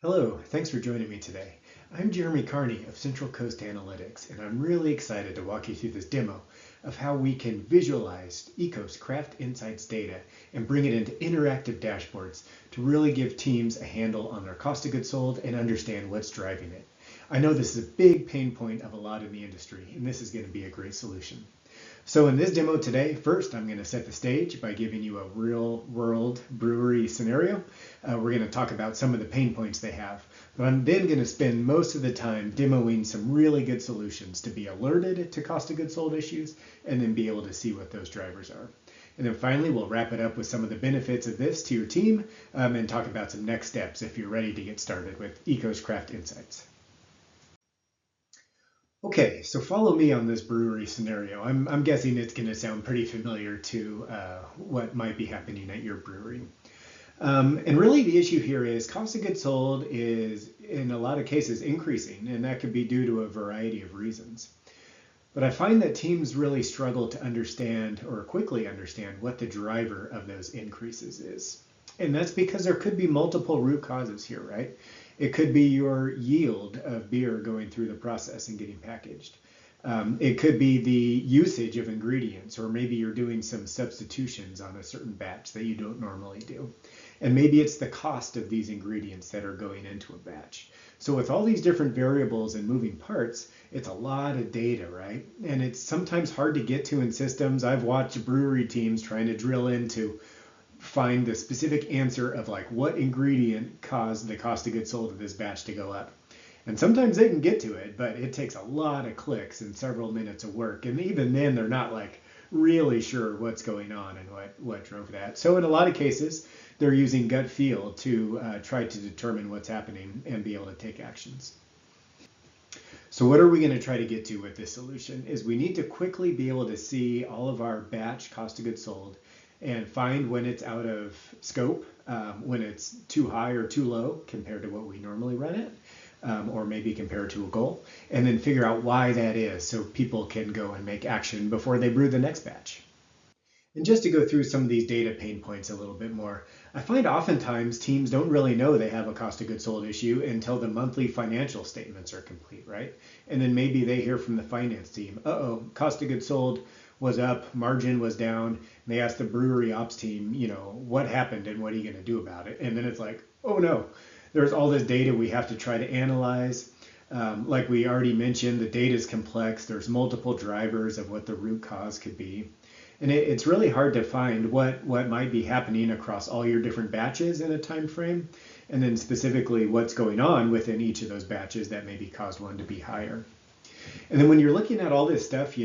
Hello, thanks for joining me today. I'm Jeremy Carney of Central Coast Analytics, and I'm really excited to walk you through this demo of how we can visualize Ecos Craft Insights data and bring it into interactive dashboards to really give teams a handle on their cost of goods sold and understand what's driving it. I know this is a big pain point of a lot in the industry, and this is going to be a great solution. So in this demo today, first I'm going to set the stage by giving you a real world brewery scenario. We're going to talk about some of the pain points they have, but I'm then going to spend most of the time demoing some really good solutions to be alerted to cost of goods sold issues and then be able to see what those drivers are. And then finally, we'll wrap it up with some of the benefits of this to your team and talk about some next steps if you're ready to get started with Ecos Craft Insights. Okay, so follow me on this brewery scenario. I'm guessing it's going to sound pretty familiar to what might be happening at your brewery. And really the issue here is cost of goods sold is in a lot of cases increasing, and that could be due to a variety of reasons. But I find that teams really struggle to understand or quickly understand what the driver of those increases is. And that's because there could be multiple root causes here, right? It could be your yield of beer going through the process and getting packaged. It could be the usage of ingredients, or maybe you're doing some substitutions on a certain batch that you don't normally do. And maybe it's the cost of these ingredients that are going into a batch. So with all these different variables and moving parts, it's a lot of data, right? And it's sometimes hard to get to in systems. I've watched brewery teams trying to drill into find the specific answer of like what ingredient caused the cost of goods sold of this batch to go up. And sometimes they can get to it, but it takes a lot of clicks and several minutes of work. And even then, they're not like really sure what's going on and what drove that. So in a lot of cases, they're using gut feel to try to determine what's happening and be able to take actions. So what are we going to try to get to with this solution is we need to quickly be able to see all of our batch cost of goods sold and find when it's out of scope, when it's too high or too low compared to what we normally run it, or maybe compared to a goal, and then figure out why that is so people can go and make action before they brew the next batch. And just to go through some of these data pain points a little bit more, I find oftentimes teams don't really know they have a cost of goods sold issue until the monthly financial statements are complete, right? And then maybe they hear from the finance team, uh-oh, cost of goods sold was up, margin was down, and they ask the brewery ops team, what happened and what are you going to do about it? And then it's like, oh no, there's all this data we have to try to analyze. Like we already mentioned, the data is complex. There's multiple drivers of what the root cause could be. And it's really hard to find what might be happening across all your different batches in a time frame, and then specifically what's going on within each of those batches that maybe caused one to be higher. And then when you're looking at all this stuff,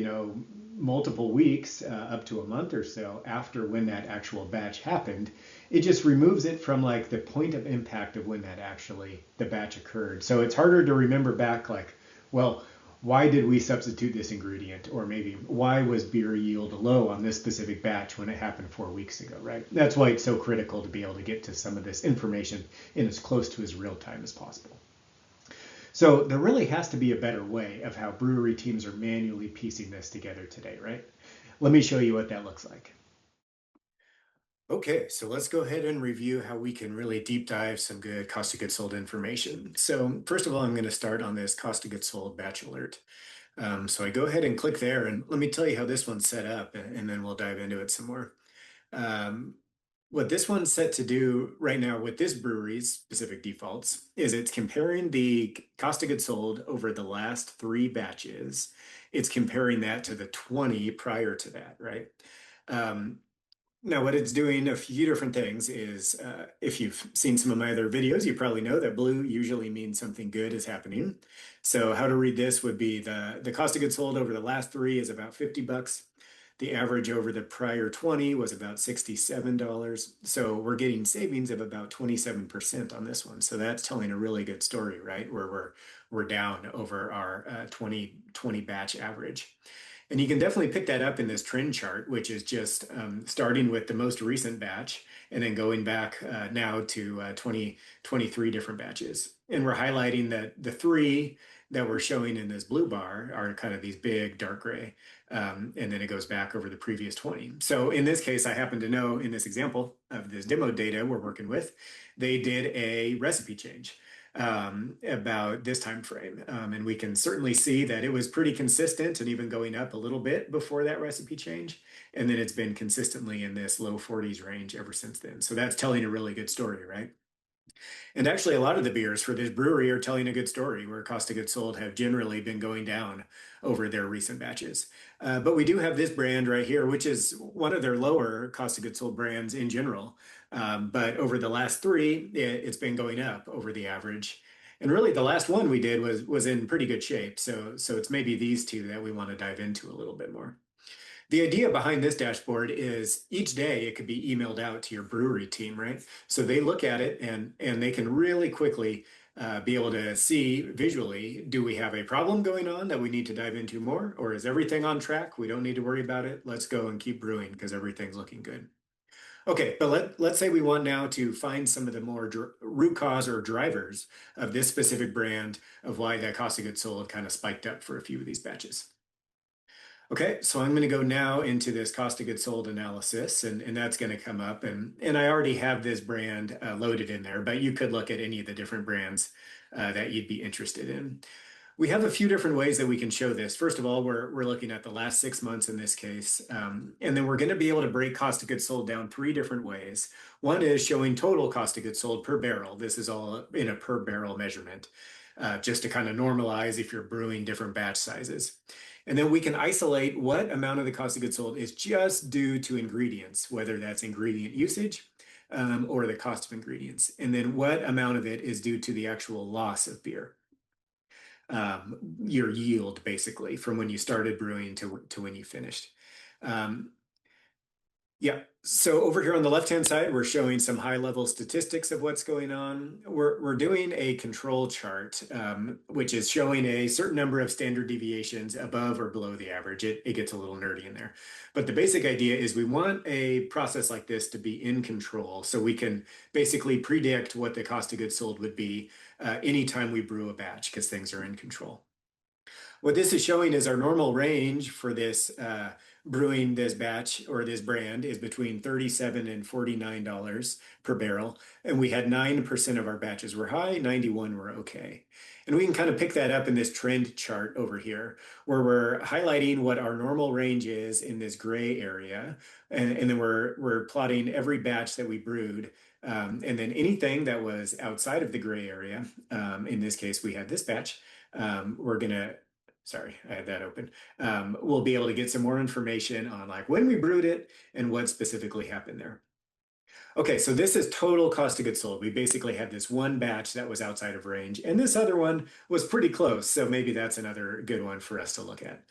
multiple weeks up to a month or so after when that actual batch happened, it just removes it from like the point of impact of when that actually the batch occurred. So it's harder to remember back like, well, why did we substitute this ingredient? Or maybe why was beer yield low on this specific batch when it happened 4 weeks ago, right? That's why it's so critical to be able to get to some of this information in as close to as real time as possible. So there really has to be a better way of how brewery teams are manually piecing this together today, right? Let me show you what that looks like. Okay, so let's go ahead and review how we can really deep dive some good cost of goods sold information. So first of all, I'm going to start on this cost of goods sold batch alert. So I go ahead and click there, and let me tell you how this one's set up, and then we'll dive into it some more. Um, what this one's set to do right now with this brewery's specific defaults is it's comparing the cost of goods sold over the last three batches. It's comparing that to the 20 prior to that, right? Um, Now, what it's doing a few different things is if you've seen some of my other videos, you probably know that blue usually means something good is happening. So how to read this would be the cost of goods sold over the last three is about 50 bucks. The average over the prior 20 was about $67. So we're getting savings of about 27% on this one. So that's telling a really good story, right? Where we're down over our 2020 batch average. And you can definitely pick that up in this trend chart, which is just starting with the most recent batch and then going back now to 23 different batches. And we're highlighting that the three that we're showing in this blue bar are kind of these big dark gray. And then it goes back over the previous 20. So in this case, I happen to know in this example of this demo data we're working with, they did a recipe change. about this time frame. And we can certainly see that it was pretty consistent and even going up a little bit before that recipe change. And then it's been consistently in this low 40s range ever since then. So that's telling a really good story, right? And actually, a lot of the beers for this brewery are telling a good story, where cost of goods sold have generally been going down over their recent batches. But we do have this brand right here, which is one of their lower cost of goods sold brands in general. But over the last three, it's been going up over the average. And really, the last one we did was in pretty good shape. So it's maybe these two that we want to dive into a little bit more. The idea behind this dashboard is each day it could be emailed out to your brewery team, right? So they look at it and they can really quickly be able to see visually, do we have a problem going on that we need to dive into more? Or is everything on track? We don't need to worry about it. Let's go and keep brewing because everything's looking good. Okay, but let's say we want now to find some of the more root cause or drivers of this specific brand of why that cost of goods sold kind of spiked up for a few of these batches. Okay, so I'm going to go now into this cost of goods sold analysis, and that's going to come up. And I already have this brand loaded in there, but you could look at any of the different brands that you'd be interested in. We have a few different ways that we can show this. First of all, we're looking at the last 6 months in this case. And then we're going to be able to break cost of goods sold down three different ways. One is showing total cost of goods sold per barrel. This is all in a per barrel measurement, just to kind of normalize if you're brewing different batch sizes. And then we can isolate what amount of the cost of goods sold is just due to ingredients, whether that's ingredient usage or the cost of ingredients. And then what amount of it is due to the actual loss of beer, your yield basically from when you started brewing to when you finished. Um, yeah. So over here on the left-hand side, we're showing some high-level statistics of what's going on. We're doing a control chart, which is showing a certain number of standard deviations above or below the average. It gets a little nerdy in there. But the basic idea is we want a process like this to be in control so we can basically predict what the cost of goods sold would be anytime we brew a batch because things are in control. What this is showing is our normal range for this brewing this batch or this brand is between $37 and $49 per barrel. And we had 9% of our batches were high, 91 were okay. And we can kind of pick that up in this trend chart over here, where we're highlighting what our normal range is in this gray area. And then we're plotting every batch that we brewed. And then anything that was outside of the gray area, in this case, we had this batch, we're going to sorry, I had that open. We'll be able to get some more information on like when we brewed it and what specifically happened there. Okay, so this is total cost of goods sold. We basically had this one batch that was outside of range, and this other one was pretty close. So maybe that's another good one for us to look at.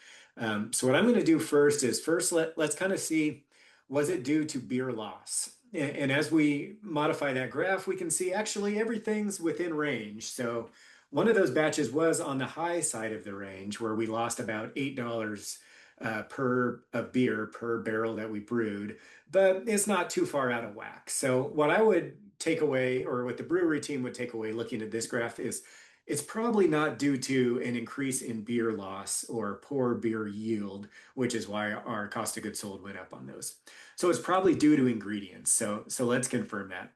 So what I'm going to do first is let's kind of see, was it due to beer loss? And as we modify that graph, we can see actually everything's within range. So one of those batches was on the high side of the range where we lost about $8 per of beer per barrel that we brewed, but it's not too far out of whack. So what I would take away, or what the brewery team would take away looking at this graph is it's probably not due to an increase in beer loss or poor beer yield, which is why our cost of goods sold went up on those. So it's probably due to ingredients. So let's confirm that.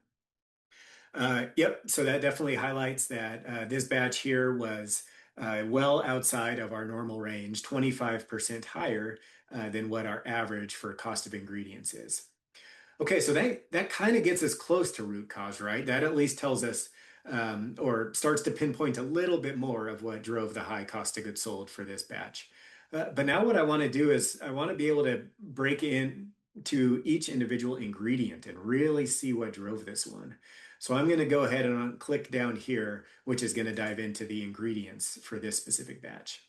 Yep, so that definitely highlights that this batch here was well outside of our normal range, 25% higher than what our average for cost of ingredients is. Okay, so that kind of gets us close to root cause, right? That at least tells us or starts to pinpoint a little bit more of what drove the high cost of goods sold for this batch. But now what I want to do is I want to be able to break in to each individual ingredient and really see what drove this one. So I'm going to go ahead and click down here, which is going to dive into the ingredients for this specific batch.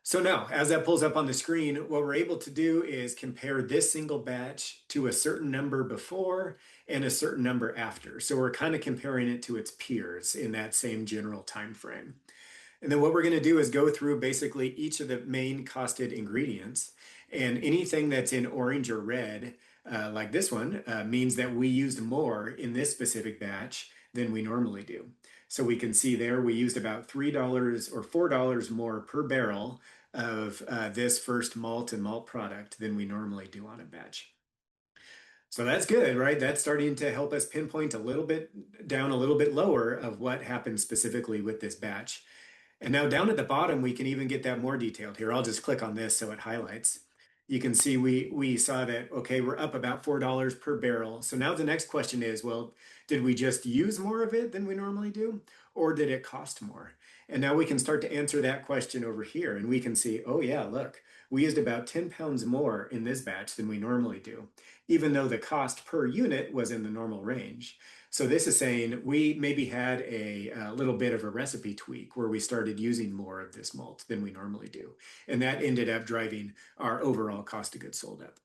So now, as that pulls up on the screen, what we're able to do is compare this single batch to a certain number before and a certain number after. So we're kind of comparing it to its peers in that same general time frame. And then what we're going to do is go through basically each of the main costed ingredients. And anything that's in orange or red, like this one, means that we used more in this specific batch than we normally do. So we can see there we used about $3 or $4 more per barrel of this first malt and malt product than we normally do on a batch. So that's good, right? That's starting to help us pinpoint a little bit down a little bit lower of what happened specifically with this batch. And now down at the bottom, we can even get that more detailed here. I'll just click on this so it highlights. You can see we saw that, okay, we're up about $4 per barrel. So now the next question is, well, did we just use more of it than we normally do? Or did it cost more? And now we can start to answer that question over here. And we can see, oh yeah, look, we used about 10 pounds more in this batch than we normally do, even though the cost per unit was in the normal range. So this is saying we maybe had a little bit of a recipe tweak where we started using more of this malt than we normally do. And that ended up driving our overall cost of goods sold up.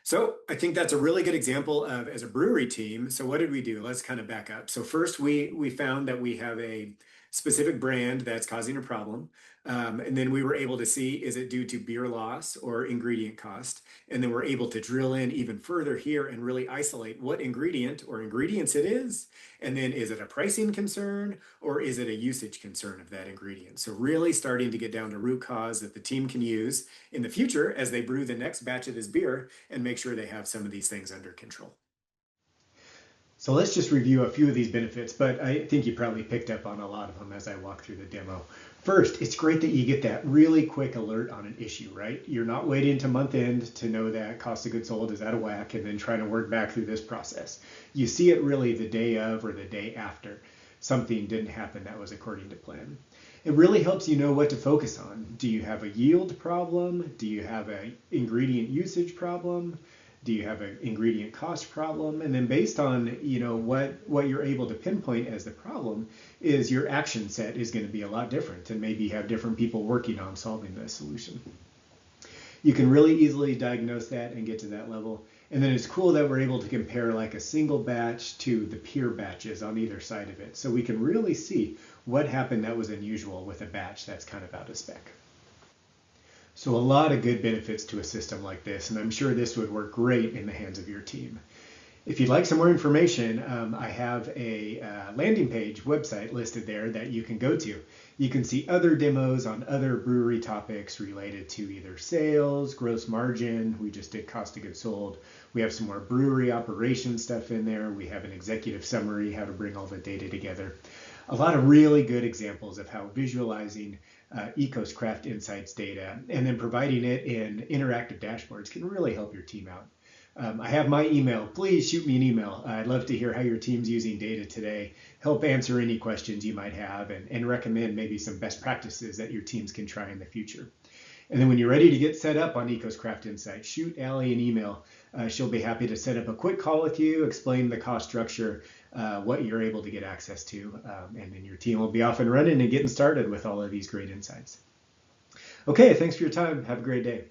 So I think that's a really good example of as a brewery team. So what did we do? Let's kind of back up. So first we found that we have a specific brand that's causing a problem. And then we were able to see, is it due to beer loss or ingredient cost? And then we're able to drill in even further here and really isolate what ingredient or ingredients it is. And then is it a pricing concern or is it a usage concern of that ingredient? So really starting to get down to root cause that the team can use in the future as they brew the next batch of this beer and make sure they have some of these things under control. So let's just review a few of these benefits, but I think you probably picked up on a lot of them as I walk through the demo. First, it's great that you get that really quick alert on an issue, right? You're not waiting to month end to know that cost of goods sold is out of whack and then trying to work back through this process. You see it really the day of or the day after something didn't happen that was according to plan. It really helps you know what to focus on. Do you have a yield problem? Do you have an ingredient usage problem? Do you have an ingredient cost problem? And then based on what you're able to pinpoint as the problem is your action set is going to be a lot different, and maybe you have different people working on solving the solution. You can really easily diagnose that and get to that level. And then it's cool that we're able to compare like a single batch to the peer batches on either side of it. So we can really see what happened that was unusual with a batch that's kind of out of spec. So a lot of good benefits to a system like this, and I'm sure this would work great in the hands of your team. If you'd like some more information, I have a landing page website listed there that you can go to. You can see other demos on other brewery topics related to either sales, gross margin. We just did cost of goods sold. We have some more brewery operations stuff in there. We have an executive summary, how to bring all the data together. A lot of really good examples of how visualizing Ecos Craft Insights data and then providing it in interactive dashboards can really help your team out. I have my email. Please shoot me an email. I'd love to hear how your team's using data today, help answer any questions you might have, and recommend maybe some best practices that your teams can try in the future. And then when you're ready to get set up on Ecos Craft Insights, shoot Allie an email. She'll be happy to set up a quick call with you, explain the cost structure, what you're able to get access to, and then your team will be off and running and getting started with all of these great insights. Okay, thanks for your time. Have a great day.